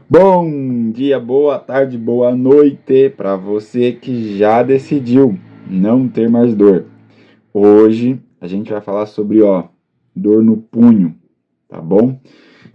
Bom dia, boa tarde, boa noite para você que já decidiu não ter mais dor. Hoje a gente vai falar sobre, dor no punho, tá bom?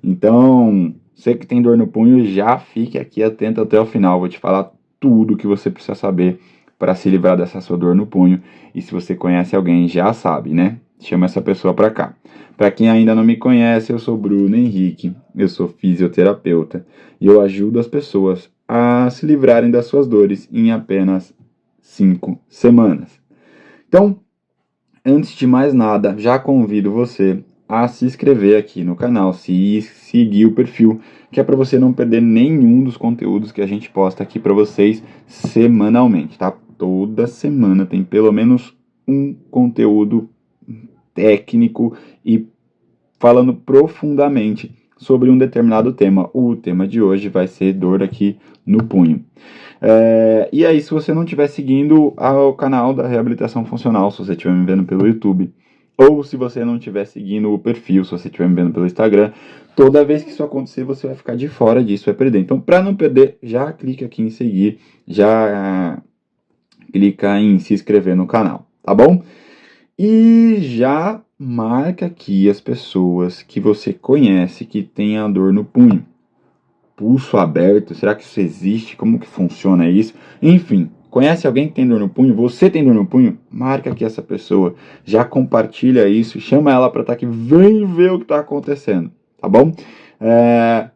Então, você que tem dor no punho, já fique aqui atento até o final. Vou te falar tudo o que você precisa saber para se livrar dessa sua dor no punho. E se você conhece alguém, já sabe, né? Chama essa pessoa para cá. Para quem ainda não me conhece, eu sou Bruno Henrique, eu sou fisioterapeuta e eu ajudo as pessoas a se livrarem das suas dores em apenas 5 semanas. Então, antes de mais nada, já convido você a se inscrever aqui no canal, se seguir o perfil, que é para você não perder nenhum dos conteúdos que a gente posta aqui para vocês semanalmente, tá? Toda semana tem pelo menos um conteúdo técnico e falando profundamente sobre um determinado tema. O tema de hoje vai ser dor aqui no punho. E aí, se você não estiver seguindo o canal da Reabilitação Funcional, se você estiver me vendo pelo YouTube, ou se você não estiver seguindo o perfil, se você estiver me vendo pelo Instagram, toda vez que isso acontecer, você vai ficar de fora disso, vai perder. Então, para não perder, já clica aqui em seguir, já clica em se inscrever no canal, tá bom? E já marca aqui as pessoas que você conhece que tem a dor no punho. Pulso aberto, será que isso existe? Como que funciona isso? Enfim, conhece alguém que tem dor no punho? Você tem dor no punho? Marca aqui essa pessoa, já compartilha isso, chama ela para estar aqui, vem ver o que está acontecendo, tá bom?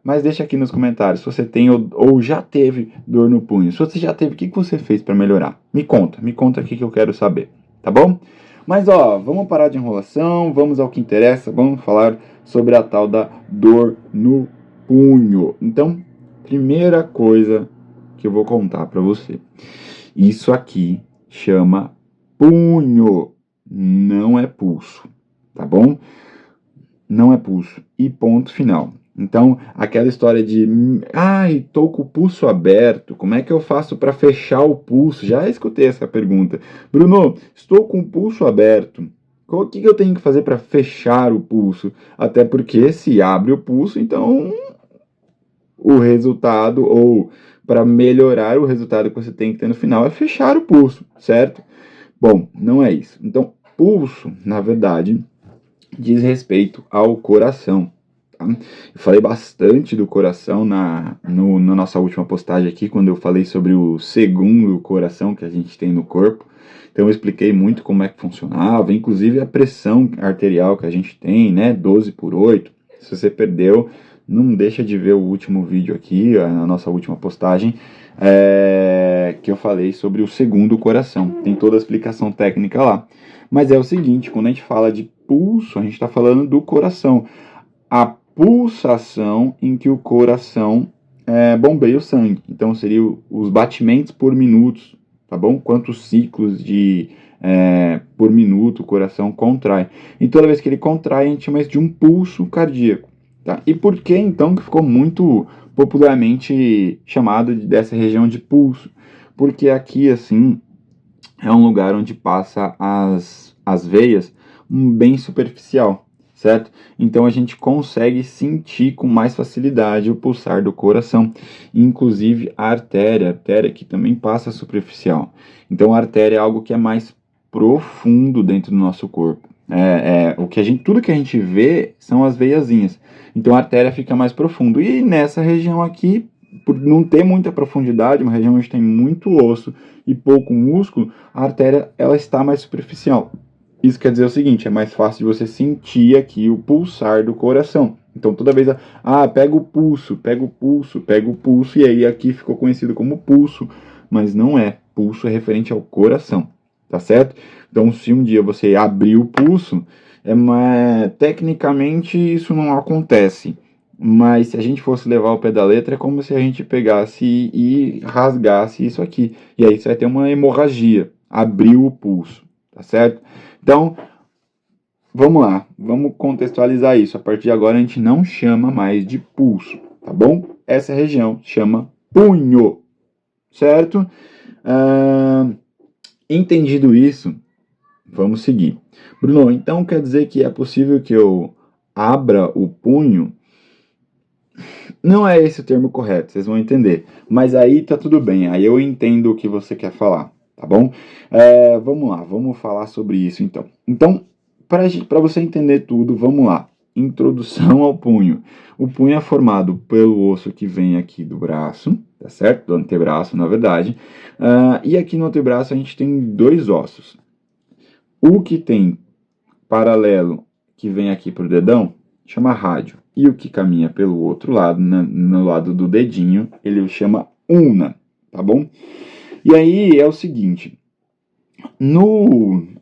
Mas deixa aqui nos comentários se você tem ou já teve dor no punho. Se você já teve, o que você fez para melhorar? Me conta aqui que eu quero saber, tá bom? Mas vamos parar de enrolação, vamos ao que interessa, vamos falar sobre a tal da dor no punho. Então, primeira coisa que eu vou contar para você. Isso aqui chama punho, não é pulso, tá bom? Não é pulso. E ponto final. Então, aquela história de, ai, tô com o pulso aberto, como é que eu faço para fechar o pulso? Já escutei essa pergunta. Bruno, estou com o pulso aberto. O que eu tenho que fazer para fechar o pulso? Até porque se abre o pulso, então o resultado, ou para melhorar o resultado que você tem que ter no final, é fechar o pulso, certo? Bom, não é isso. Então, pulso, na verdade, diz respeito ao coração. Tá? Eu falei bastante do coração na nossa última postagem aqui, quando eu falei sobre o segundo coração que a gente tem no corpo. Então eu expliquei muito como é que funcionava, inclusive a pressão arterial que a gente tem, né, 12/8. Se você perdeu, não deixa de ver o último vídeo aqui, a nossa última postagem, que eu falei sobre o segundo coração. Tem toda a explicação técnica lá. Mas é o seguinte, quando a gente fala de pulso, a gente está falando do coração. A pulsação em que o coração bombeia o sangue. Então, seriam os batimentos por minutos, tá bom? Quantos ciclos por minuto o coração contrai. E toda vez que ele contrai, a gente chama isso de um pulso cardíaco. Tá? E por que, então, que ficou muito popularmente chamado dessa região de pulso? Porque aqui, assim, é um lugar onde passa as veias bem superficial, certo? Então a gente consegue sentir com mais facilidade o pulsar do coração, inclusive a artéria que também passa superficial. Então a artéria é algo que é mais profundo dentro do nosso corpo. Tudo que a gente vê são as veiazinhas. Então a artéria fica mais profundo. E nessa região aqui, por não ter muita profundidade, uma região onde tem muito osso e pouco músculo, a artéria ela está mais superficial. Isso quer dizer o seguinte, é mais fácil de você sentir aqui o pulsar do coração. Então toda vez, pega o pulso, e aí aqui ficou conhecido como pulso, mas não é. Pulso é referente ao coração, tá certo? Então se um dia você abrir o pulso, tecnicamente isso não acontece. Mas se a gente fosse levar ao pé da letra, é como se a gente pegasse e rasgasse isso aqui. E aí você vai ter uma hemorragia. Abriu o pulso, tá certo? Então, vamos lá. Vamos contextualizar isso. A partir de agora a gente não chama mais de pulso, tá bom? Essa região chama punho, certo? Entendido isso, vamos seguir. Bruno, então quer dizer que é possível que eu abra o punho? Não é esse o termo correto, vocês vão entender. Mas aí tá tudo bem, aí eu entendo o que você quer falar, tá bom? Vamos lá, vamos falar sobre isso então. Então, para você entender tudo, vamos lá. Introdução ao punho. O punho é formado pelo osso que vem aqui do braço, tá certo? Do antebraço, na verdade. E aqui no antebraço a gente tem dois ossos. O que tem paralelo, que vem aqui pro dedão, chama rádio. E o que caminha pelo outro lado, no lado do dedinho, ele chama ulna, tá bom? E aí é o seguinte,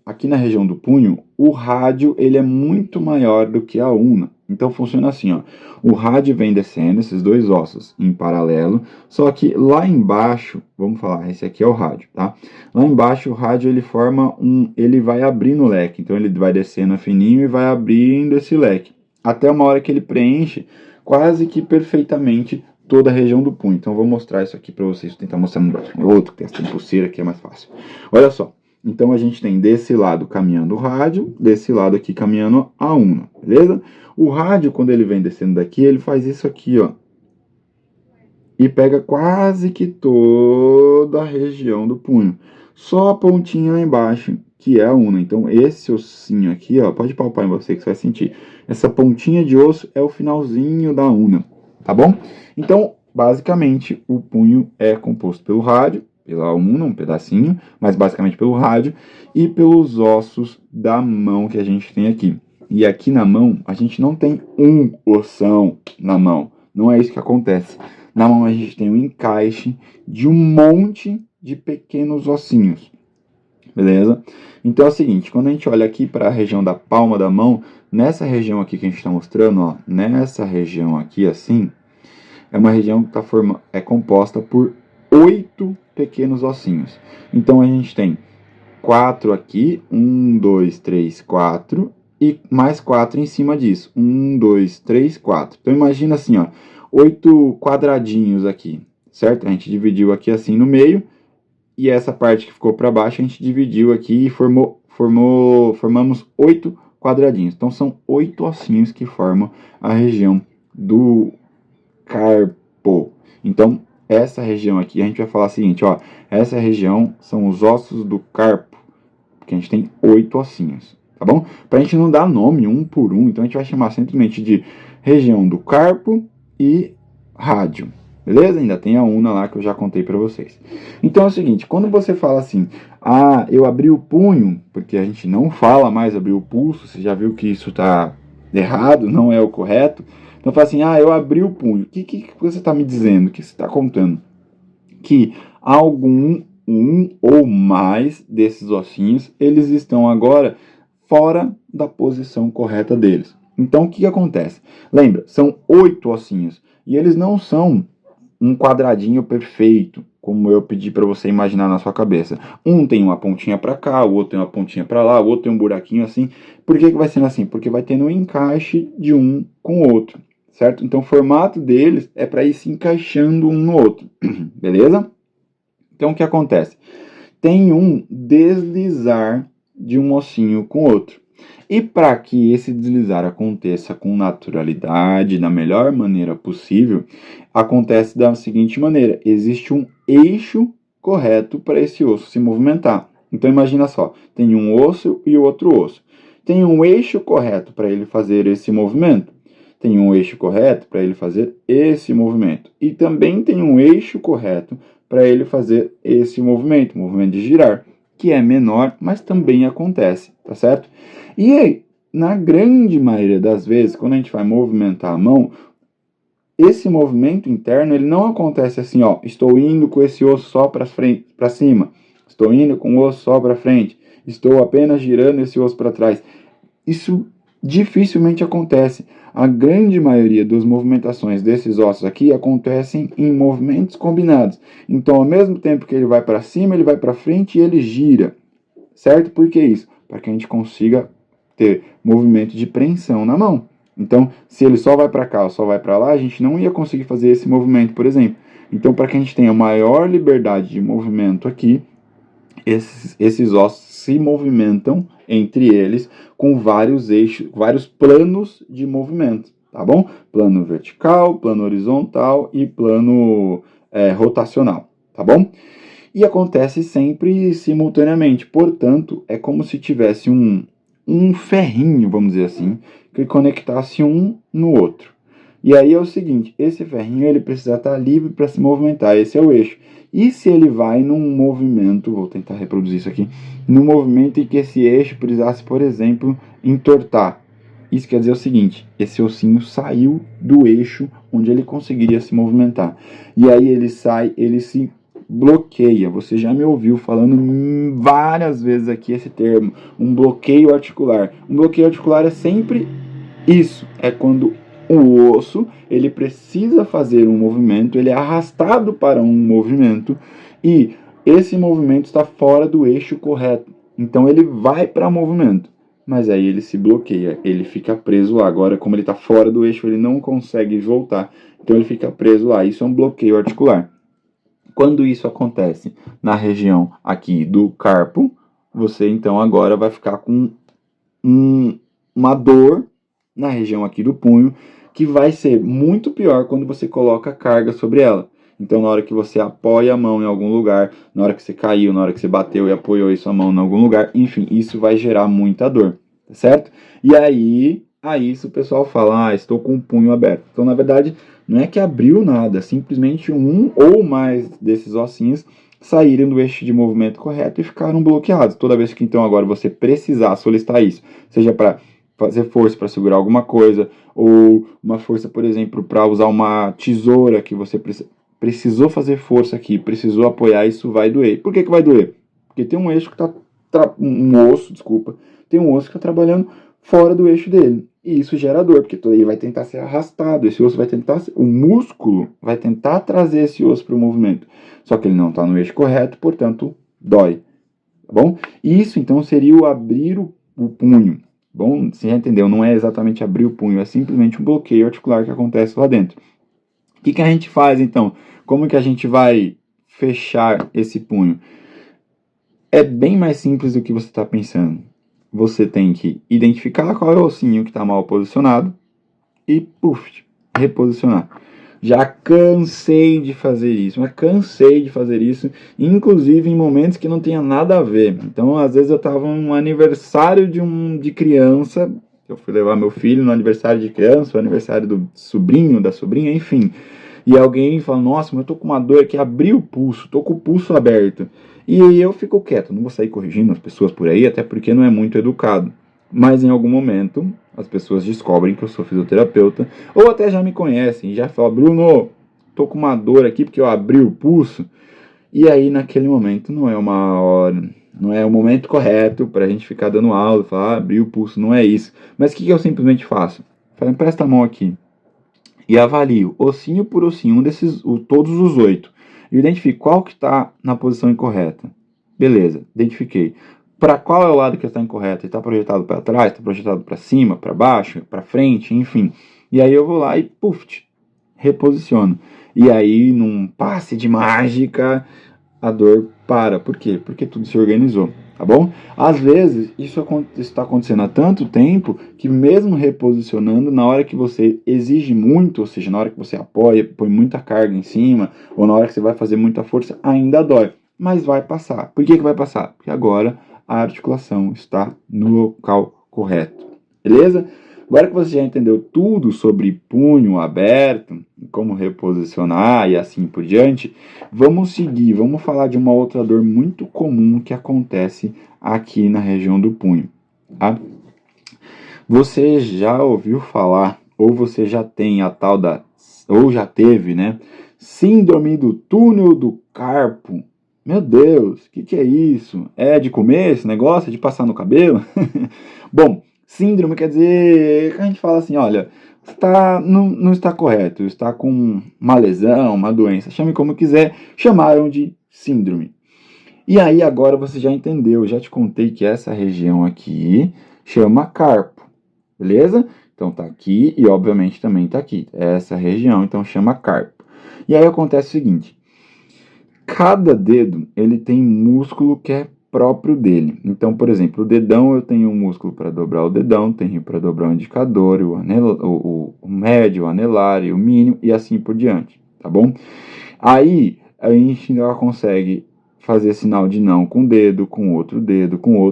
aqui na região do punho, o rádio ele é muito maior do que a ulna. Então funciona assim, ó. O rádio vem descendo, esses dois ossos em paralelo, só que lá embaixo, vamos falar, esse aqui é o rádio, tá? Lá embaixo o rádio ele vai abrindo o leque, então ele vai descendo fininho e vai abrindo esse leque, até uma hora que ele preenche quase que perfeitamente toda a região do punho. Então eu vou mostrar isso aqui para vocês, vou tentar mostrar no braço outro, que tem essa pulseira aqui é mais fácil. Olha só. Então a gente tem desse lado caminhando o rádio, desse lado aqui caminhando a ulna, beleza? O rádio, quando ele vem descendo daqui, ele faz isso aqui, ó. E pega quase que toda a região do punho. Só a pontinha lá embaixo, que é a ulna. Então esse ossinho aqui, ó, pode palpar em você que você vai sentir. Essa pontinha de osso é o finalzinho da ulna, tá bom? Então, basicamente, o punho é composto pelo rádio, pela ulna, um pedacinho, mas basicamente pelo rádio, e pelos ossos da mão que a gente tem aqui. E aqui na mão, a gente não tem um ossão na mão. Não é isso que acontece. Na mão a gente tem um encaixe de um monte de pequenos ossinhos. Beleza? Então é o seguinte, quando a gente olha aqui para a região da palma da mão, nessa região aqui que a gente está mostrando, ó, nessa região aqui assim, é uma região que é composta por 8 pequenos ossinhos. Então a gente tem 4 aqui, 1, 2, 3, 4, e mais 4 em cima disso, 1, 2, 3, 4. Então imagina assim, ó, 8 quadradinhos aqui, certo? A gente dividiu aqui assim no meio, e essa parte que ficou para baixo a gente dividiu aqui e formamos 8 quadradinhos. Então são 8 ossinhos que formam a região do carpo. Então, essa região aqui, a gente vai falar o seguinte, ó, essa região são os ossos do carpo, porque a gente tem 8 ossinhos, tá bom? Pra gente não dar nome um por um, então a gente vai chamar simplesmente de região do carpo e rádio, beleza? Ainda tem a ulna lá que eu já contei pra vocês. Então é o seguinte, quando você fala assim, eu abri o punho, porque a gente não fala mais abrir o pulso, você já viu que isso tá errado, não é o correto. Então fala assim, eu abri o punho. O que você está me dizendo? O que você está contando? Que um ou mais desses ossinhos, eles estão agora fora da posição correta deles. Então o que acontece? Lembra, são 8 ossinhos. E eles não são um quadradinho perfeito, como eu pedi para você imaginar na sua cabeça. Um tem uma pontinha para cá, o outro tem uma pontinha para lá, o outro tem um buraquinho assim. Por que vai sendo assim? Porque vai tendo um encaixe de um com o outro, certo? Então o formato deles é para ir se encaixando um no outro, beleza? Então o que acontece? Tem um deslizar de um ossinho com o outro. E para que esse deslizar aconteça com naturalidade, da melhor maneira possível, acontece da seguinte maneira: existe um eixo correto para esse osso se movimentar. Então imagina só, tem um osso e outro osso. Tem um eixo correto para ele fazer esse movimento? Tem um eixo correto para ele fazer esse movimento. E também tem um eixo correto para ele fazer esse movimento, o movimento de girar, que é menor, mas também acontece, tá certo? E aí, na grande maioria das vezes, quando a gente vai movimentar a mão, esse movimento interno ele não acontece assim, ó, estou indo com esse osso só para frente, para cima, estou indo com o osso só para frente, estou apenas girando esse osso para trás. Isso dificilmente acontece. A grande maioria das movimentações desses ossos aqui acontecem em movimentos combinados. Então, ao mesmo tempo que ele vai para cima, ele vai para frente e ele gira, certo? Por que isso? Para que a gente consiga ter movimento de preensão na mão. Então, se ele só vai para cá ou só vai para lá, a gente não ia conseguir fazer esse movimento, por exemplo. Então, para que a gente tenha maior liberdade de movimento aqui, esses ossos se movimentam entre eles com vários eixos, vários planos de movimento, tá bom? Plano vertical, plano horizontal e plano rotacional, tá bom? E acontece sempre simultaneamente, portanto, é como se tivesse um ferrinho, vamos dizer assim, que conectasse um no outro. E aí é o seguinte, esse ferrinho ele precisa estar livre para se movimentar, esse é o eixo. E se ele vai num movimento, vou tentar reproduzir isso aqui, num movimento em que esse eixo precisasse, por exemplo, entortar. Isso quer dizer o seguinte, esse ossinho saiu do eixo onde ele conseguiria se movimentar. E aí ele sai, ele se bloqueia. Você já me ouviu falando várias vezes aqui esse termo, um bloqueio articular. Um bloqueio articular é sempre isso, é quando o osso ele precisa fazer um movimento, ele é arrastado para um movimento e esse movimento está fora do eixo correto. Então ele vai para o movimento, mas aí ele se bloqueia, ele fica preso lá. Agora, como ele está fora do eixo, ele não consegue voltar, então ele fica preso lá. Isso é um bloqueio articular. Quando isso acontece na região aqui do carpo, você então agora vai ficar com uma dor na região aqui do punho, que vai ser muito pior quando você coloca carga sobre ela. Então, na hora que você apoia a mão em algum lugar, na hora que você caiu, na hora que você bateu e apoiou a sua mão em algum lugar, enfim, isso vai gerar muita dor, tá certo? E aí, a isso o pessoal fala, estou com o punho aberto. Então, na verdade, não é que abriu nada, simplesmente um ou mais desses ossinhos saírem do eixo de movimento correto e ficaram bloqueados. Toda vez que, então, agora você precisar solicitar isso, seja para fazer força para segurar alguma coisa, ou uma força, por exemplo, para usar uma tesoura que você precisou fazer força aqui, precisou apoiar, isso vai doer. Por que vai doer? Porque tem um eixo que está tem um osso que está trabalhando fora do eixo dele. E isso gera dor, porque ele vai tentar ser arrastado, esse osso vai tentar, o músculo vai tentar trazer esse osso para o movimento. Só que ele não está no eixo correto, portanto, dói. Tá bom? Isso, então, seria o abrir o punho. Bom, você já entendeu, não é exatamente abrir o punho, é simplesmente um bloqueio articular que acontece lá dentro. O que a gente faz, então? Como que a gente vai fechar esse punho? É bem mais simples do que você está pensando. Você tem que identificar qual é o ossinho que está mal posicionado e, reposicionar. Já cansei de fazer isso, inclusive em momentos que não tinha nada a ver. Então, às vezes eu estava num aniversário de criança, eu fui levar meu filho no aniversário de criança, o aniversário do sobrinho, da sobrinha, enfim. E alguém fala, nossa, mas eu tô com uma dor aqui, abri o pulso, tô com o pulso aberto. E aí eu fico quieto, não vou sair corrigindo as pessoas por aí, até porque não é muito educado. Mas em algum momento as pessoas descobrem que eu sou fisioterapeuta, ou até já me conhecem, e já falam, Bruno, tô com uma dor aqui porque eu abri o pulso. E aí naquele momento não é uma hora, não é o momento correto pra gente ficar dando aula, falar, abrir o pulso, não é isso. Mas o que eu simplesmente faço? Falo, presta a mão aqui. E avalio, ossinho por ossinho, todos os 8. E identifico qual que está na posição incorreta. Beleza, identifiquei. Para qual é o lado que está incorreto? Ele está projetado para trás, está projetado para cima, para baixo, para frente, enfim. E aí eu vou lá e, reposiciono. E aí, num passe de mágica, a dor para. Por quê? Porque tudo se organizou, tá bom? Às vezes, isso está acontecendo há tanto tempo que mesmo reposicionando, na hora que você exige muito, ou seja, na hora que você apoia, põe muita carga em cima, ou na hora que você vai fazer muita força, ainda dói. Mas vai passar. Por que vai passar? Porque agora a articulação está no local correto. Beleza? Agora que você já entendeu tudo sobre punho aberto, como reposicionar e assim por diante, vamos seguir, vamos falar de uma outra dor muito comum que acontece aqui na região do punho. Tá? Você já ouviu falar, ou você já tem a tal da, ou já teve, né? Síndrome do túnel do carpo. Meu Deus, o que é isso? É de comer esse negócio? É de passar no cabelo? Bom, síndrome quer dizer que a gente fala assim, olha, não está correto, está com uma lesão, uma doença, chame como quiser, chamaram de síndrome. E aí agora você já entendeu, já te contei que essa região aqui chama carpo, beleza? Então tá aqui e obviamente também tá aqui, essa região, então chama carpo. E aí acontece o seguinte, cada dedo ele tem músculo que é próprio dele. Então, por exemplo, o dedão, eu tenho um músculo para dobrar o dedão, tenho para dobrar o indicador, o médio, o anelar e o mínimo, e assim por diante, tá bom? Aí, a gente já consegue fazer sinal de não com o dedo, com outro,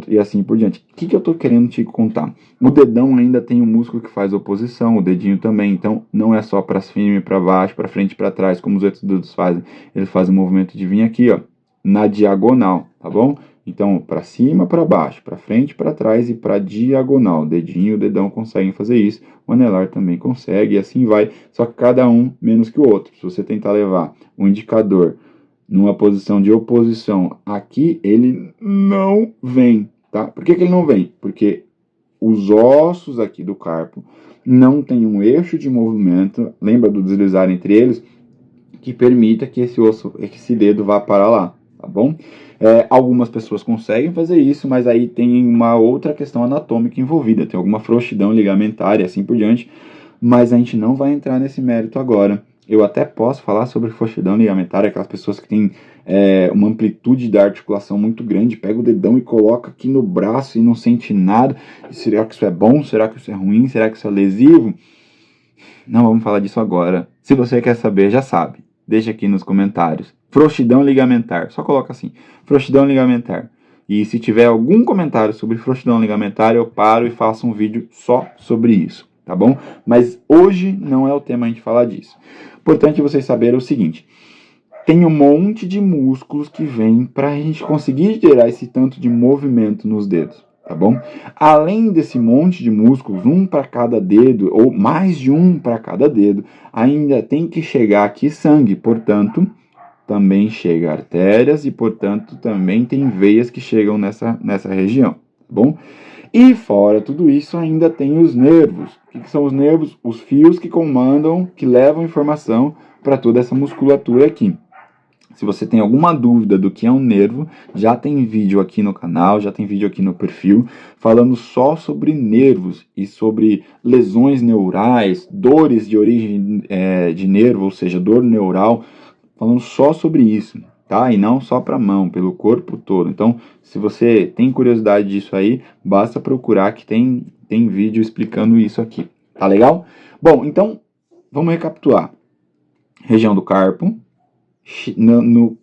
e assim por diante. O que eu tô querendo te contar? O dedão ainda tem um músculo que faz oposição, o dedinho também, então não é só para cima e para baixo, para frente e para trás, como os outros dedos fazem. Eles fazem o movimento de vir aqui, ó, na diagonal, tá bom? Então, para cima, para baixo, para frente, para trás e para diagonal. O dedinho e o dedão conseguem fazer isso, o anelar também consegue, e assim vai, só que cada um menos que o outro. Se você tentar levar o indicador numa posição de oposição aqui, ele não vem, tá? Por que ele não vem? Porque os ossos aqui do carpo não tem um eixo de movimento, lembra do deslizar entre eles, que permita que esse dedo vá para lá, tá bom? Algumas pessoas conseguem fazer isso, mas aí tem uma outra questão anatômica envolvida, tem alguma frouxidão ligamentar e assim por diante, mas a gente não vai entrar nesse mérito agora. Eu até posso falar sobre frouxidão ligamentar, aquelas pessoas que têm uma amplitude da articulação muito grande, pega o dedão e coloca aqui no braço e não sente nada. Será que isso é bom? Será que isso é ruim? Será que isso é lesivo? Não vamos falar disso agora. Se você quer saber, já sabe. Deixa aqui nos comentários. Frouxidão ligamentar. Só coloca assim, frouxidão ligamentar. E se tiver algum comentário sobre frouxidão ligamentar, eu paro e faço um vídeo só sobre isso, tá bom? Mas hoje não é o tema a gente falar disso. Importante vocês saberem o seguinte: tem um monte de músculos que vêm para a gente conseguir gerar esse tanto de movimento nos dedos, tá bom? Além desse monte de músculos, um para cada dedo, ou mais de um para cada dedo, ainda tem que chegar aqui sangue, portanto, também chega artérias e, portanto, também tem veias que chegam nessa região, tá bom? E fora tudo isso, ainda tem os nervos. O que são os nervos? Os fios que comandam, que levam informação para toda essa musculatura aqui. Se você tem alguma dúvida do que é um nervo, já tem vídeo aqui no canal, já tem vídeo aqui no perfil, falando só sobre nervos e sobre lesões neurais, dores de origem de nervo, ou seja, dor neural, falando só sobre isso, tá? E não só para a mão, pelo corpo todo. Então, se você tem curiosidade disso aí, basta procurar que tem vídeo explicando isso aqui, tá legal? Bom, então, vamos recapitular. Região do carpo.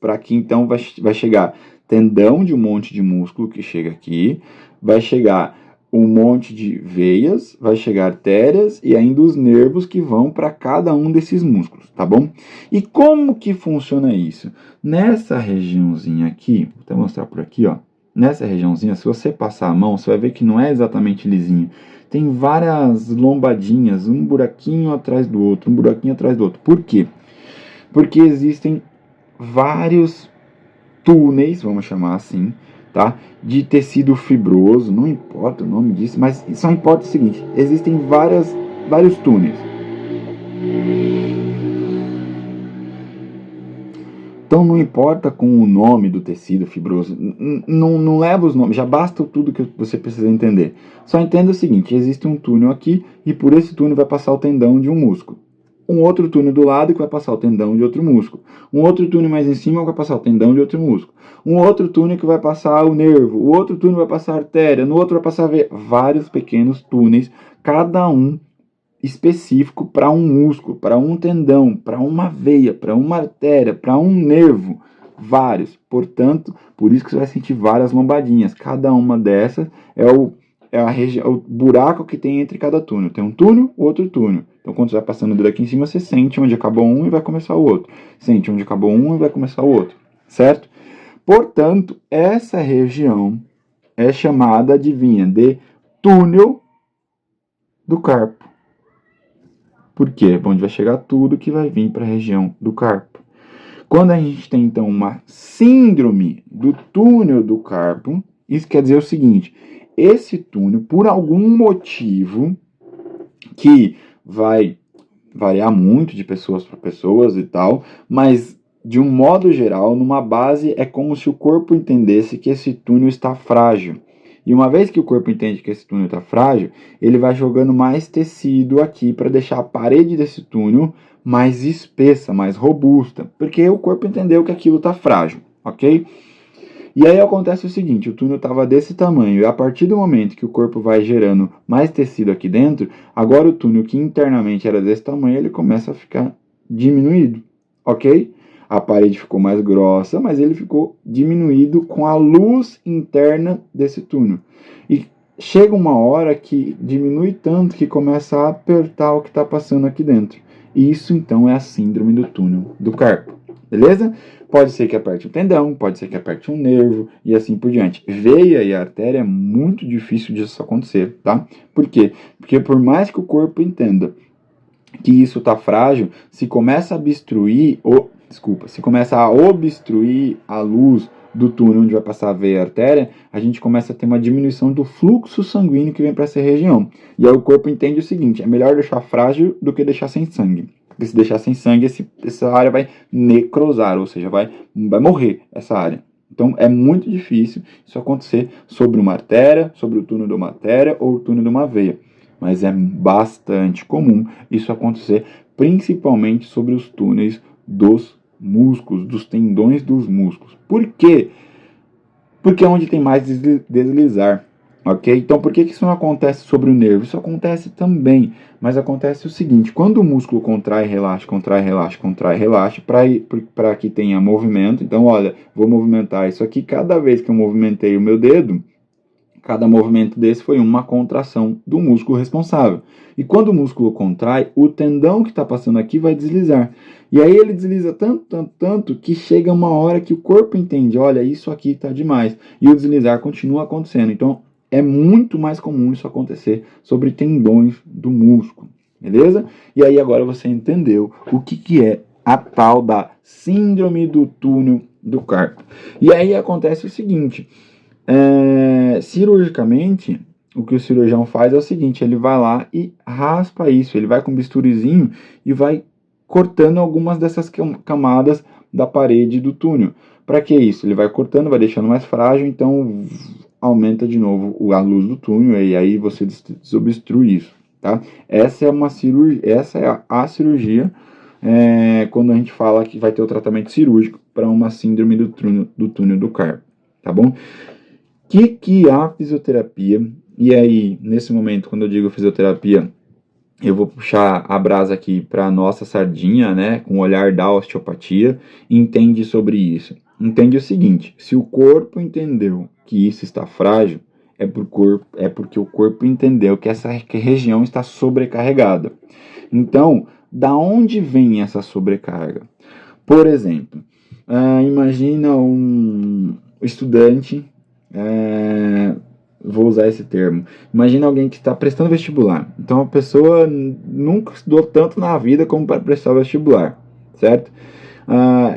Para aqui então vai chegar tendão de um monte de músculo que chega aqui, vai chegar um monte de veias, vai chegar artérias e ainda os nervos que vão para cada um desses músculos, tá bom? E como que funciona isso? Nessa regiãozinha aqui, vou até mostrar por aqui, ó. Nessa regiãozinha, se você passar a mão, você vai ver que não é exatamente lisinho. Tem várias lombadinhas, um buraquinho atrás do outro, um buraquinho atrás do outro. Por quê? Porque existem vários túneis, vamos chamar assim, tá? De tecido fibroso, não importa o nome disso, mas só importa o seguinte: existem vários túneis. Então não importa com o nome do tecido fibroso, não leva os nomes, já basta tudo que você precisa entender. Só entenda o seguinte: existe um túnel aqui e por esse túnel vai passar o tendão de um músculo. Um outro túnel do lado que vai passar o tendão de outro músculo. Um outro túnel mais em cima que vai passar o tendão de outro músculo. Um outro túnel que vai passar o nervo. O outro túnel vai passar a artéria. No outro vai passar vários pequenos túneis, cada um específico para um músculo, para um tendão, para uma veia, para uma artéria, para um nervo. Vários. Portanto, por isso que você vai sentir várias lombadinhas. Cada uma dessas é o buraco que tem entre cada túnel. Tem um túnel, outro túnel. Então, quando você vai passando o dedo aqui em cima, você sente onde acabou um e vai começar o outro. Sente onde acabou um e vai começar o outro. Certo? Portanto, essa região é chamada, adivinha, de túnel do carpo. Por quê? Onde vai chegar tudo que vai vir para a região do carpo. Quando a gente tem, então, uma síndrome do túnel do carpo, isso quer dizer o seguinte: esse túnel, por algum motivo que vai variar muito de pessoas para pessoas e tal, mas de um modo geral, numa base, é como se o corpo entendesse que esse túnel está frágil. E uma vez que o corpo entende que esse túnel está frágil, ele vai jogando mais tecido aqui para deixar a parede desse túnel mais espessa, mais robusta, porque o corpo entendeu que aquilo está frágil, ok? E aí acontece o seguinte, o túnel estava desse tamanho, e a partir do momento que o corpo vai gerando mais tecido aqui dentro, agora o túnel que internamente era desse tamanho, ele começa a ficar diminuído, ok? A parede ficou mais grossa, mas ele ficou diminuído com a luz interna desse túnel. E chega uma hora que diminui tanto que começa a apertar o que está passando aqui dentro. Isso então é a síndrome do túnel do carpo, beleza? Pode ser que aperte um tendão, pode ser que aperte um nervo e assim por diante. Veia e artéria é muito difícil disso acontecer, tá? Por quê? Porque por mais que o corpo entenda que isso está frágil, se começa a obstruir a luz do túnel onde vai passar a veia e a artéria, a gente começa a ter uma diminuição do fluxo sanguíneo que vem para essa região. E aí o corpo entende o seguinte, é melhor deixar frágil do que deixar sem sangue. Porque se deixar sem sangue, essa área vai necrosar, ou seja, vai morrer essa área. Então é muito difícil isso acontecer sobre uma artéria, sobre o túnel de uma artéria ou o túnel de uma veia. Mas é bastante comum isso acontecer, principalmente sobre os túneis dos músculos, dos tendões dos músculos. Por quê? Porque é onde tem mais deslizar, ok? Então, por que isso não acontece sobre o nervo? Isso acontece também, mas acontece o seguinte, quando o músculo contrai, relaxa, contrai, relaxa, contrai, relaxa, para que tenha movimento, então, olha, vou movimentar isso aqui, cada vez que eu movimentei o meu dedo, cada movimento desse foi uma contração do músculo responsável. E quando o músculo contrai, o tendão que está passando aqui vai deslizar. E aí ele desliza tanto, tanto, tanto, que chega uma hora que o corpo entende, olha, isso aqui está demais. E o deslizar continua acontecendo. Então, é muito mais comum isso acontecer sobre tendões do músculo. Beleza? E aí agora você entendeu o que é a tal da síndrome do túnel do carpo. E aí acontece o seguinte... cirurgicamente, o que o cirurgião faz é o seguinte, ele vai lá e raspa isso, ele vai com um bisturizinho e vai cortando algumas dessas camadas da parede do túnel. Para que isso? Ele vai cortando, vai deixando mais frágil, então aumenta de novo a luz do túnel e aí você desobstrui isso, tá? Essa é a cirurgia quando a gente fala que vai ter o tratamento cirúrgico para uma síndrome do túnel do carpo, tá bom? Que a fisioterapia, e aí, nesse momento, quando eu digo fisioterapia, eu vou puxar a brasa aqui para a nossa sardinha, né, com o olhar da osteopatia, entende sobre isso. Entende o seguinte, se o corpo entendeu que isso está frágil, é porque o corpo entendeu que essa região está sobrecarregada. Então, da onde vem essa sobrecarga? Por exemplo, imagina um estudante... vou usar esse termo. Imagina alguém que está prestando vestibular. Então a pessoa nunca estudou tanto na vida como para prestar o vestibular, certo?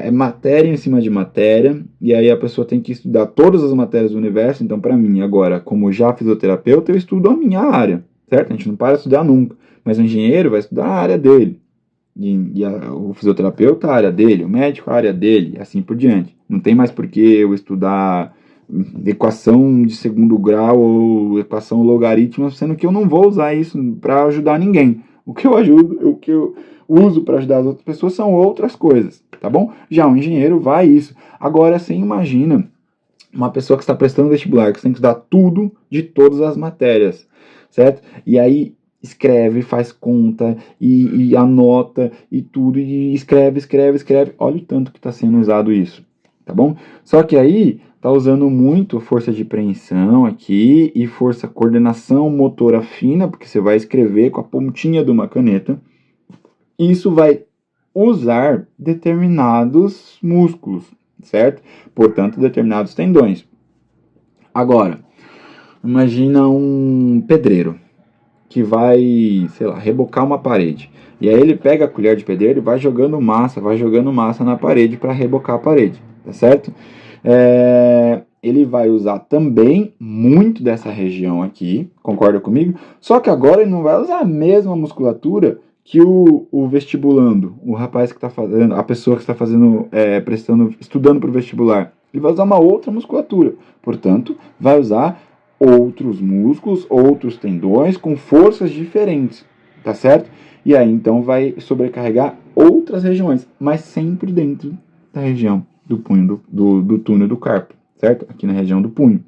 É matéria em cima de matéria, e aí a pessoa tem que estudar todas as matérias do universo. Então, para mim, agora, como já fisioterapeuta, eu estudo a minha área, certo? A gente não para de estudar nunca, mas o engenheiro vai estudar a área dele. O fisioterapeuta a área dele, o médico a área dele, e assim por diante. Não tem mais por que eu estudar equação de segundo grau ou equação logarítmica, sendo que eu não vou usar isso para ajudar ninguém. O que eu uso para ajudar as outras pessoas são outras coisas, tá bom? Já um engenheiro vai isso. Agora, você imagina uma pessoa que está prestando vestibular, que você tem que estudar tudo de todas as matérias, certo? E aí escreve, faz conta e anota e tudo, e escreve. Olha o tanto que está sendo usado isso, tá bom? Só que aí tá usando muito força de preensão aqui e coordenação motora fina, porque você vai escrever com a pontinha de uma caneta. Isso vai usar determinados músculos, certo? Portanto, determinados tendões. Agora, imagina um pedreiro que vai, sei lá, rebocar uma parede. E aí ele pega a colher de pedreiro e vai jogando massa na parede para rebocar a parede, tá certo? Ele vai usar também muito dessa região aqui, concorda comigo? Só que agora ele não vai usar a mesma musculatura que o vestibulando, o rapaz que está fazendo, a pessoa que está fazendo, estudando para o vestibular. Ele vai usar uma outra musculatura, portanto, vai usar outros músculos, outros tendões com forças diferentes, tá certo? E aí então vai sobrecarregar outras regiões, mas sempre dentro da região do punho do túnel do carpo, certo? Aqui na região do punho.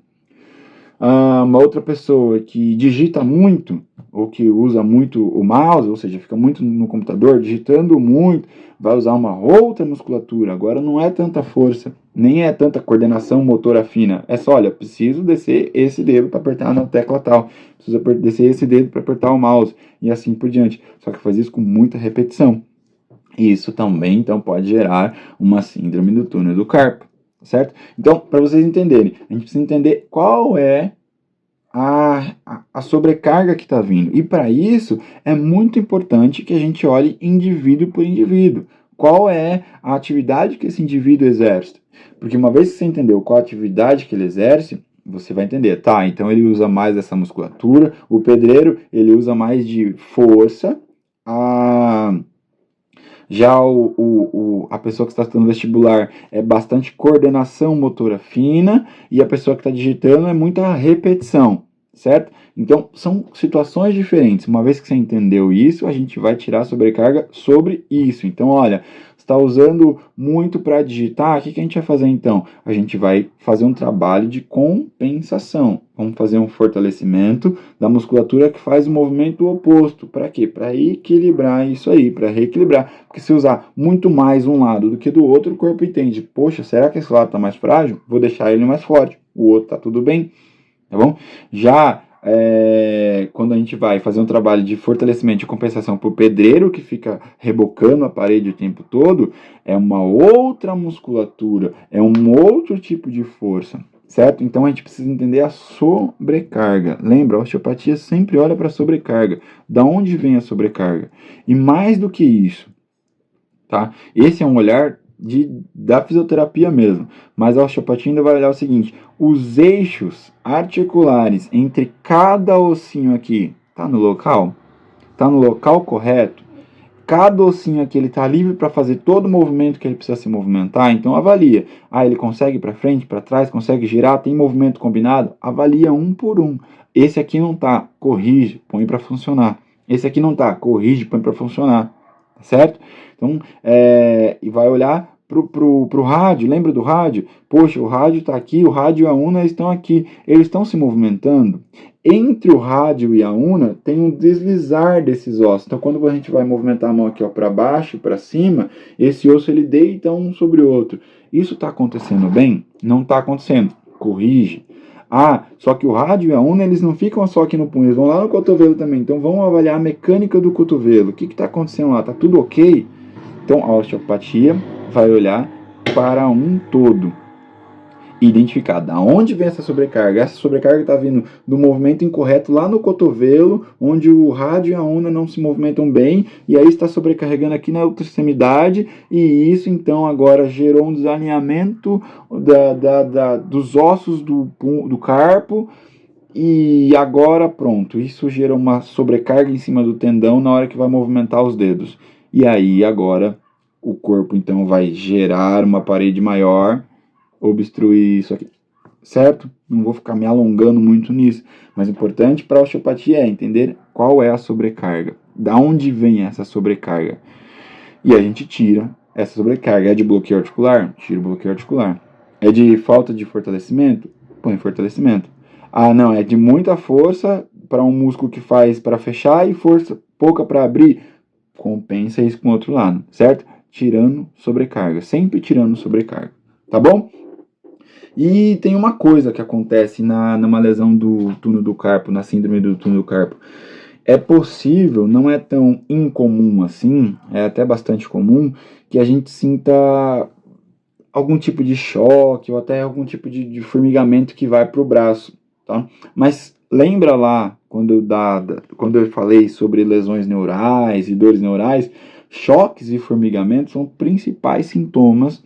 Uma outra pessoa que digita muito, ou que usa muito o mouse, ou seja, fica muito no computador, digitando muito, vai usar uma outra musculatura. Agora não é tanta força, nem é tanta coordenação motora fina. É só, olha, preciso descer esse dedo para apertar na tecla tal, preciso descer esse dedo para apertar o mouse, e assim por diante. Só que faz isso com muita repetição. E isso também, então, pode gerar uma síndrome do túnel do carpo, certo? Então, para vocês entenderem, a gente precisa entender qual é a sobrecarga que está vindo. E para isso, é muito importante que a gente olhe indivíduo por indivíduo. Qual é a atividade que esse indivíduo exerce? Porque uma vez que você entendeu qual a atividade que ele exerce, você vai entender, tá, então ele usa mais essa musculatura, o pedreiro, ele usa mais de força, já a pessoa que está estudando vestibular é bastante coordenação motora fina, e a pessoa que está digitando é muita repetição, certo? Então, são situações diferentes. Uma vez que você entendeu isso, a gente vai tirar a sobrecarga sobre isso. Então, olha, você está usando muito para digitar, o que a gente vai fazer então? A gente vai fazer um trabalho de compensação. Vamos fazer um fortalecimento da musculatura que faz o movimento oposto. Para quê? Para equilibrar isso aí, para reequilibrar. Porque se usar muito mais um lado do que do outro, o corpo entende, poxa, será que esse lado está mais frágil? Vou deixar ele mais forte. O outro está tudo bem, tá bom? Já quando a gente vai fazer um trabalho de fortalecimento de compensação para o pedreiro, que fica rebocando a parede o tempo todo, é uma outra musculatura, é um outro tipo de força, certo? Então a gente precisa entender a sobrecarga. Lembra, a osteopatia sempre olha para a sobrecarga. Da onde vem a sobrecarga? E mais do que isso, tá? Esse é um olhar da fisioterapia mesmo, mas a osteopatia ainda vai olhar o seguinte: os eixos articulares entre cada ossinho aqui tá no local? Tá no local correto? Cada ossinho aqui ele tá livre para fazer todo o movimento que ele precisa se movimentar? Então avalia. Ele consegue para frente, para trás, consegue girar, tem movimento combinado? Avalia um por um. Esse aqui não tá, corrige, põe para funcionar. Esse aqui não tá, corrige, põe para funcionar, certo? Então, e vai olhar pro rádio, lembra do rádio? Poxa, o rádio está aqui, o rádio e a una estão aqui, eles estão se movimentando. Entre o rádio e a una tem um deslizar desses ossos. Então, quando a gente vai movimentar a mão aqui para baixo e para cima, esse osso ele deita um sobre o outro. Isso está acontecendo bem? Não está acontecendo. Corrige. Só que o rádio e a una, eles não ficam só aqui no punho, eles vão lá no cotovelo também. Então, vamos avaliar a mecânica do cotovelo. O que está acontecendo lá? Está tudo ok? Então, a osteopatia vai olhar para um todo e identificar de onde vem essa sobrecarga. Essa sobrecarga está vindo do movimento incorreto lá no cotovelo, onde o rádio e a una não se movimentam bem, e aí está sobrecarregando aqui na outra extremidade, e isso então agora gerou um desalinhamento dos ossos do carpo, e agora pronto, isso gera uma sobrecarga em cima do tendão na hora que vai movimentar os dedos. E aí agora o corpo então vai gerar uma parede maior, obstruir isso aqui, certo? Não vou ficar me alongando muito nisso, mas o importante para a osteopatia é entender qual é a sobrecarga, da onde vem essa sobrecarga. E a gente tira essa sobrecarga. É de bloqueio articular? Tira o bloqueio articular. É de falta de fortalecimento? Põe fortalecimento. Não, é de muita força para um músculo que faz para fechar e força pouca para abrir? Compensa isso com o outro lado, certo? Tirando sobrecarga, sempre tirando sobrecarga, tá bom? E tem uma coisa que acontece numa lesão do túnel do carpo, na síndrome do túnel do carpo. É possível, não é tão incomum assim, é até bastante comum, que a gente sinta algum tipo de choque ou até algum tipo de formigamento que vai para o braço, tá? Mas lembra lá, quando eu falei sobre lesões neurais e dores neurais, choques e formigamentos são principais sintomas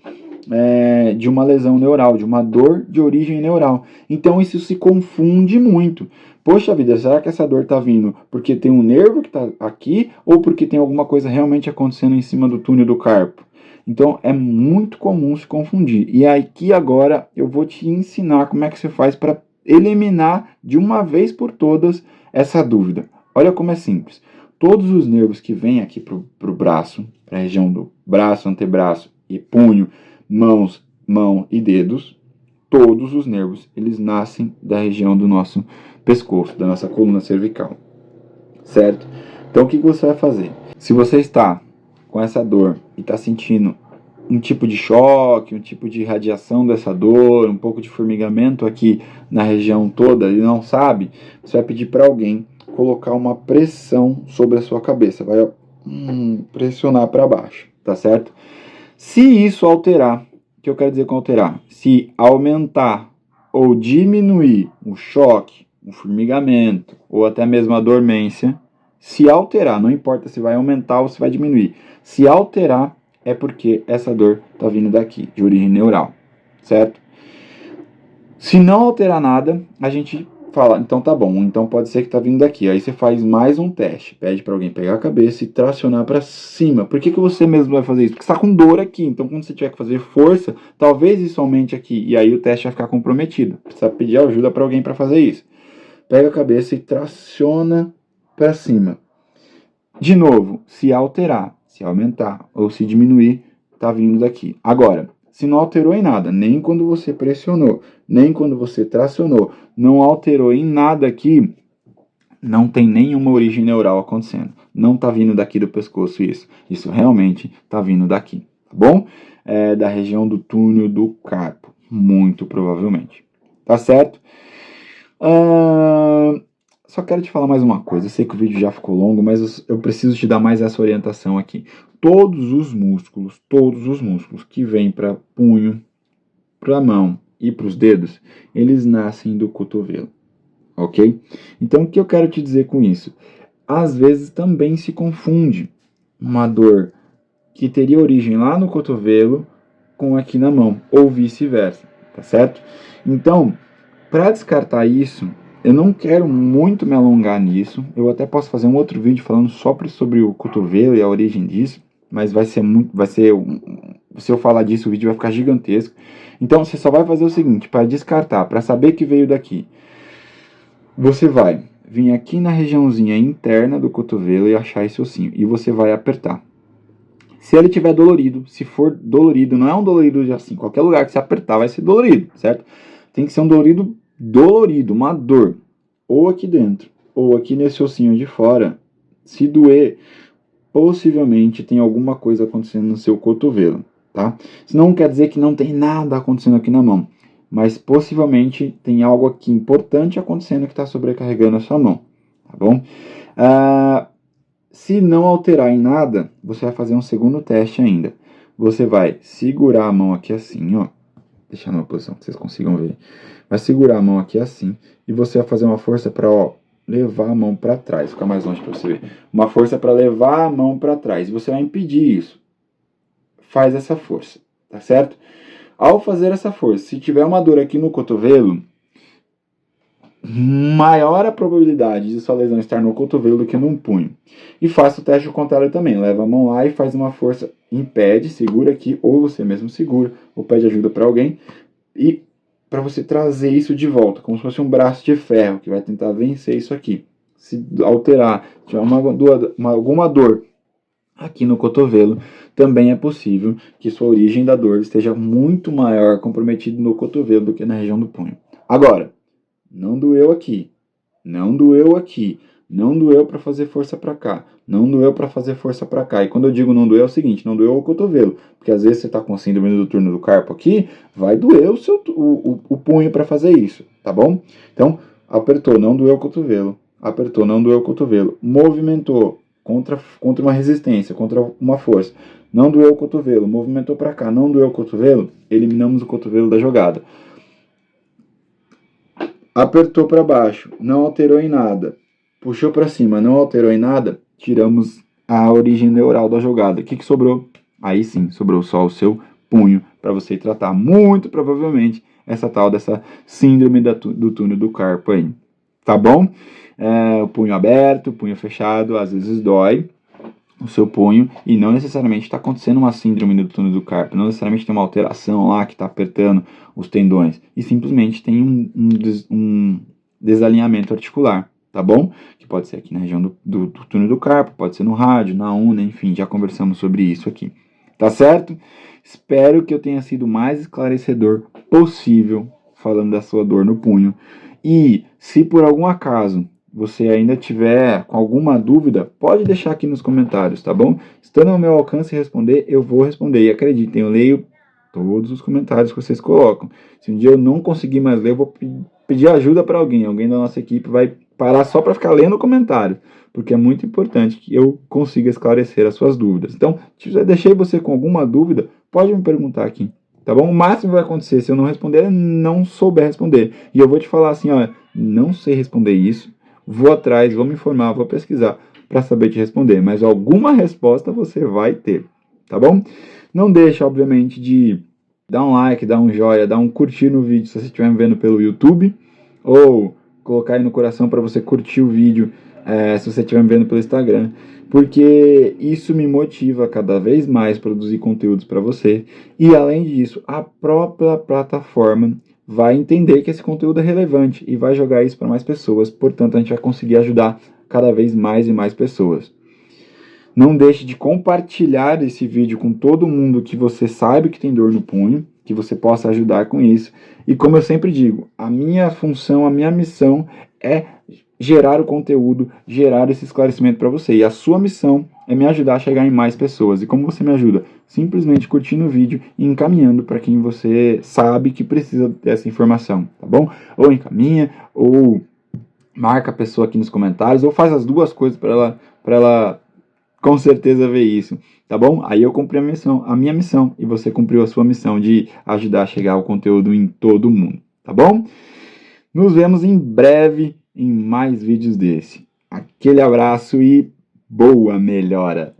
de uma lesão neural, de uma dor de origem neural. Então isso se confunde muito. Poxa vida, será que essa dor está vindo porque tem um nervo que está aqui ou porque tem alguma coisa realmente acontecendo em cima do túnel do carpo? Então é muito comum se confundir. E aqui agora eu vou te ensinar como é que você faz para eliminar de uma vez por todas essa dúvida. Olha como é simples. Todos os nervos que vêm aqui para o braço, para a região do braço, antebraço e punho, mão e dedos, todos os nervos, eles nascem da região do nosso pescoço, da nossa coluna cervical, certo? Então o que você vai fazer? Se você está com essa dor e está sentindo um tipo de choque, um tipo de radiação dessa dor, um pouco de formigamento aqui na região toda e não sabe, você vai pedir para alguém colocar uma pressão sobre a sua cabeça, vai pressionar para baixo, tá certo? Se isso alterar, o que eu quero dizer com alterar? Se aumentar ou diminuir o choque, o formigamento ou até mesmo a dormência, se alterar, não importa se vai aumentar ou se vai diminuir, se alterar é porque essa dor está vindo daqui, de origem neural, certo? Se não alterar nada, a gente fala, então tá bom, então pode ser que tá vindo daqui. Aí você faz mais um teste, pede para alguém pegar a cabeça e tracionar para cima. Por que você mesmo vai fazer isso? Porque você tá com dor aqui, então quando você tiver que fazer força, talvez isso aumente aqui, e aí o teste vai ficar comprometido. Precisa pedir ajuda para alguém para fazer isso. Pega a cabeça e traciona para cima. De novo, se alterar, se aumentar ou se diminuir, tá vindo daqui. Agora, se não alterou em nada, nem quando você pressionou, nem quando você tracionou, não alterou em nada aqui, não tem nenhuma origem neural acontecendo. Não tá vindo daqui do pescoço isso. Isso realmente tá vindo daqui, tá bom? Da região do túnel do carpo, muito provavelmente. Tá certo? Só quero te falar mais uma coisa. Eu sei que o vídeo já ficou longo, mas eu preciso te dar mais essa orientação aqui. Todos os músculos que vêm para punho, para a mão e para os dedos, eles nascem do cotovelo, ok? Então, o que eu quero te dizer com isso? Às vezes também se confunde uma dor que teria origem lá no cotovelo com aqui na mão, ou vice-versa, tá certo? Então, para descartar isso, eu não quero muito me alongar nisso. Eu até posso fazer um outro vídeo falando só sobre o cotovelo e a origem disso, mas se eu falar disso, o vídeo vai ficar gigantesco. Então você só vai fazer o seguinte, para descartar, para saber que veio daqui. Você vai vir aqui na regiãozinha interna do cotovelo e achar esse ossinho, e você vai apertar. Se ele tiver dolorido, se for dolorido, não é um dolorido assim, qualquer lugar que você apertar vai ser dolorido, certo? Tem que ser um dolorido, uma dor, ou aqui dentro, ou aqui nesse ossinho de fora. Se doer, possivelmente tem alguma coisa acontecendo no seu cotovelo, tá? Isso não quer dizer que não tem nada acontecendo aqui na mão, mas possivelmente tem algo aqui importante acontecendo que está sobrecarregando a sua mão, tá bom? Se não alterar em nada, você vai fazer um segundo teste ainda. Você vai segurar a mão aqui assim, ó. Deixar numa posição que vocês consigam ver. Vai segurar a mão aqui assim e você vai fazer uma força para, levar a mão para trás. Ficar mais longe para você ver. Uma força para levar a mão para trás. E você vai impedir isso. Faz essa força, tá certo? Ao fazer essa força, se tiver uma dor aqui no cotovelo, maior a probabilidade de sua lesão estar no cotovelo do que num punho. E faça o teste contrário também. Leva a mão lá e faz uma força, impede, segura aqui, ou você mesmo segura, ou pede ajuda para alguém, e para você trazer isso de volta, como se fosse um braço de ferro, que vai tentar vencer isso aqui. Se alterar, se tiver alguma dor aqui no cotovelo, também é possível que sua origem da dor esteja muito maior comprometida no cotovelo do que na região do punho. Agora, não doeu aqui, não doeu aqui, não doeu para fazer força para cá, não doeu para fazer força para cá. E quando eu digo não doeu é o seguinte, não doeu o cotovelo, porque às vezes você está com síndrome do túnel do carpo aqui, vai doer o punho para fazer isso, tá bom? Então, apertou, não doeu o cotovelo, apertou, não doeu o cotovelo, movimentou contra uma resistência, contra uma força, não doeu o cotovelo, movimentou para cá, não doeu o cotovelo, eliminamos o cotovelo da jogada. Apertou para baixo, não alterou em nada. Puxou para cima, não alterou em nada. Tiramos a origem neural da jogada. O que sobrou? Aí sim, sobrou só o seu punho para você tratar. Muito provavelmente essa tal dessa síndrome do túnel do carpo aí. Tá bom? O punho aberto, o punho fechado, às vezes dói o seu punho e não necessariamente está acontecendo uma síndrome do túnel do carpo, não necessariamente tem uma alteração lá que está apertando os tendões, e simplesmente tem um desalinhamento articular, tá bom? Que pode ser aqui na região do túnel do carpo, pode ser no rádio, na una, enfim, já conversamos sobre isso aqui, tá certo? Espero que eu tenha sido o mais esclarecedor possível falando da sua dor no punho. E se por algum acaso você ainda tiver com alguma dúvida, pode deixar aqui nos comentários, tá bom? Estando ao meu alcance responder, eu vou responder. E acreditem, eu leio todos os comentários que vocês colocam. Se um dia eu não conseguir mais ler, eu vou pedir ajuda para alguém. Alguém da nossa equipe vai parar só para ficar lendo o comentário, porque é muito importante que eu consiga esclarecer as suas dúvidas. Então, se eu deixei você com alguma dúvida, pode me perguntar aqui, tá bom? O máximo que vai acontecer se eu não responder é não souber responder. E eu vou te falar assim, ó, não sei responder isso, vou atrás, vou me informar, vou pesquisar para saber te responder, mas alguma resposta você vai ter, tá bom? Não deixa, obviamente, de dar um like, dar um joinha, dar um curtir no vídeo se você estiver me vendo pelo YouTube, ou colocar aí no coração para você curtir o vídeo se você estiver me vendo pelo Instagram, porque isso me motiva cada vez mais a produzir conteúdos para você, e além disso, a própria plataforma vai entender que esse conteúdo é relevante e vai jogar isso para mais pessoas, portanto a gente vai conseguir ajudar cada vez mais e mais pessoas. Não deixe de compartilhar esse vídeo com todo mundo que você sabe que tem dor no punho, que você possa ajudar com isso. E como eu sempre digo, a minha função, a minha missão é gerar o conteúdo, gerar esse esclarecimento para você. E a sua missão é me ajudar a chegar em mais pessoas. E como você me ajuda? Simplesmente curtindo o vídeo e encaminhando para quem você sabe que precisa dessa informação, tá bom? Ou encaminha, ou marca a pessoa aqui nos comentários, ou faz as duas coisas para ela com certeza ver isso, tá bom? Aí eu cumpri a minha missão, e você cumpriu a sua missão de ajudar a chegar o conteúdo em todo mundo, tá bom? Nos vemos em breve em mais vídeos desse. Aquele abraço e boa melhora!